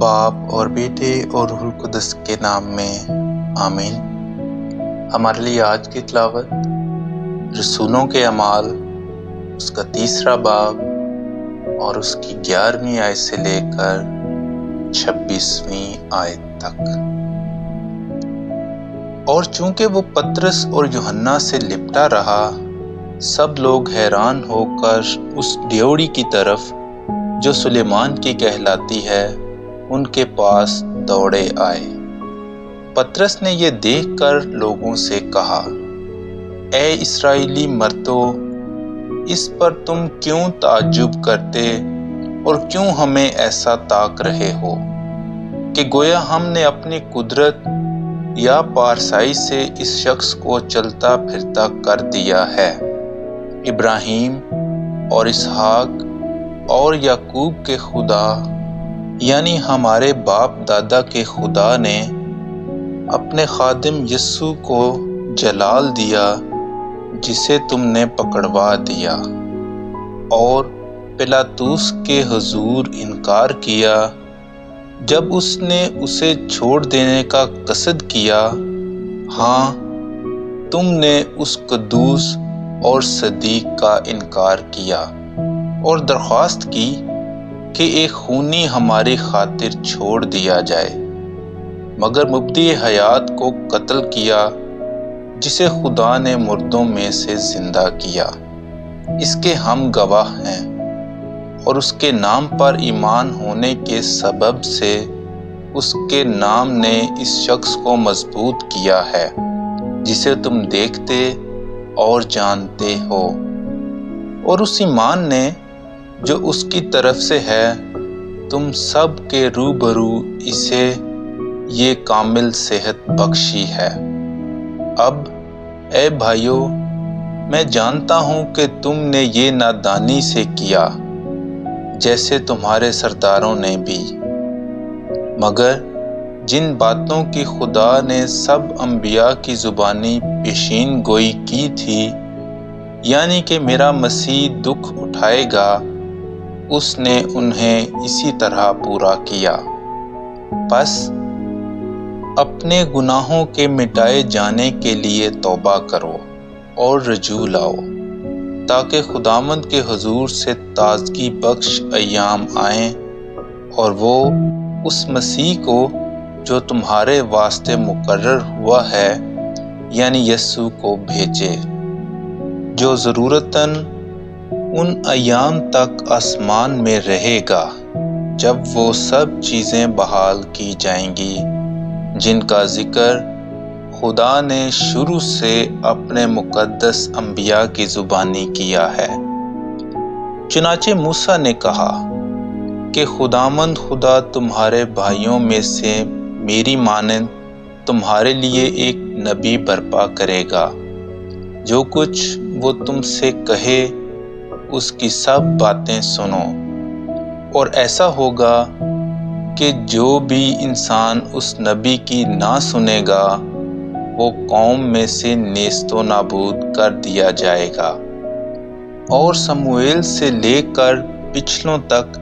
باپ اور بیٹے اور روح القدس کے نام میں آمین۔ ہمارے لیے آج کی تلاوت رسولوں کے اعمال اس کا 3 باب اور اس کی 11ویں آیت سے لے کر 26ویں آیت تک۔ اور چونکہ وہ پطرس اور یوحنا سے لپٹا رہا، سب لوگ حیران ہو کر اس ڈیوڑی کی طرف جو سلیمان کی کہلاتی ہے ان کے پاس دوڑے آئے۔ پطرس نے یہ دیکھ کر لوگوں سے کہا، اے اسرائیلی مردو، اس پر تم کیوں تعجب کرتے اور کیوں ہمیں ایسا تاک رہے ہو کہ گویا ہم نے اپنی قدرت یا پارسائی سے اس شخص کو چلتا پھرتا کر دیا ہے۔ ابراہیم اور اسحاق اور یعقوب کے خدا یعنی ہمارے باپ دادا کے خدا نے اپنے خادم یسوع کو جلال دیا جسے تم نے پکڑوا دیا اور پلاطس کے حضور انکار کیا جب اس نے اسے چھوڑ دینے کا قصد کیا۔ ہاں، تم نے اس قدوس اور صدیق کا انکار کیا اور درخواست کی کہ ایک خونی ہماری خاطر چھوڑ دیا جائے، مگر مبدی حیات کو قتل کیا جسے خدا نے مردوں میں سے زندہ کیا۔ اس کے ہم گواہ ہیں اور اس کے نام پر ایمان ہونے کے سبب سے اس کے نام نے اس شخص کو مضبوط کیا ہے جسے تم دیکھتے اور جانتے ہو، اور اس ایمان نے جو اس کی طرف سے ہے تم سب کے روبرو اسے یہ کامل صحت بخشی ہے۔ اب اے بھائیو، میں جانتا ہوں کہ تم نے یہ نادانی سے کیا جیسے تمہارے سرداروں نے بھی، مگر جن باتوں کی خدا نے سب انبیاء کی زبانی پیشین گوئی کی تھی، یعنی کہ میرا مسیح دکھ اٹھائے گا، اس نے انہیں اسی طرح پورا کیا۔ پس اپنے گناہوں کے مٹائے جانے کے لیے توبہ کرو اور رجوع لاؤ، تاکہ خداوند کے حضور سے تازگی بخش ایام آئیں اور وہ اس مسیح کو جو تمہارے واسطے مقرر ہوا ہے یعنی یسوع کو بھیجے، جو ضرورتاً ان ایام تک آسمان میں رہے گا جب وہ سب چیزیں بحال کی جائیں گی جن کا ذکر خدا نے شروع سے اپنے مقدس انبیاء کی زبانی کیا ہے۔ چنانچہ موسیٰ نے کہا کہ خداوند خدا تمہارے بھائیوں میں سے میری مانند تمہارے لیے ایک نبی برپا کرے گا، جو کچھ وہ تم سے کہے اس کی سب باتیں سنو، اور ایسا ہوگا کہ جو بھی انسان اس نبی کی نہ سنے گا وہ قوم میں سے نیست و نابود کر دیا جائے گا۔ اور سموئیل سے لے کر پچھلوں تک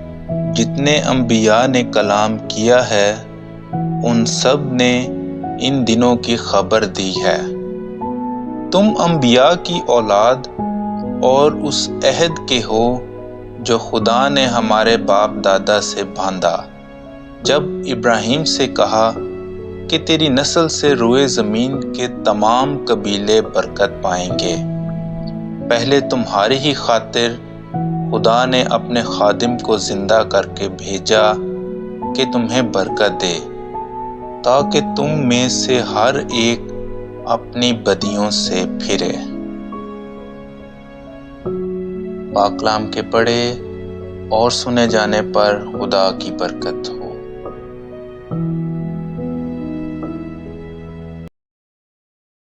جتنے انبیاء نے کلام کیا ہے ان سب نے ان دنوں کی خبر دی ہے۔ تم انبیاء کی اولاد اور اس عہد کے ہو جو خدا نے ہمارے باپ دادا سے باندھا، جب ابراہیم سے کہا کہ تیری نسل سے روئے زمین کے تمام قبیلے برکت پائیں گے۔ پہلے تمہاری ہی خاطر خدا نے اپنے خادم کو زندہ کر کے بھیجا کہ تمہیں برکت دے، تاکہ تم میں سے ہر ایک اپنی بدیوں سے پھرے۔ پاک کلام کے پڑھے اور سنے جانے پر خدا کی برکت ہو۔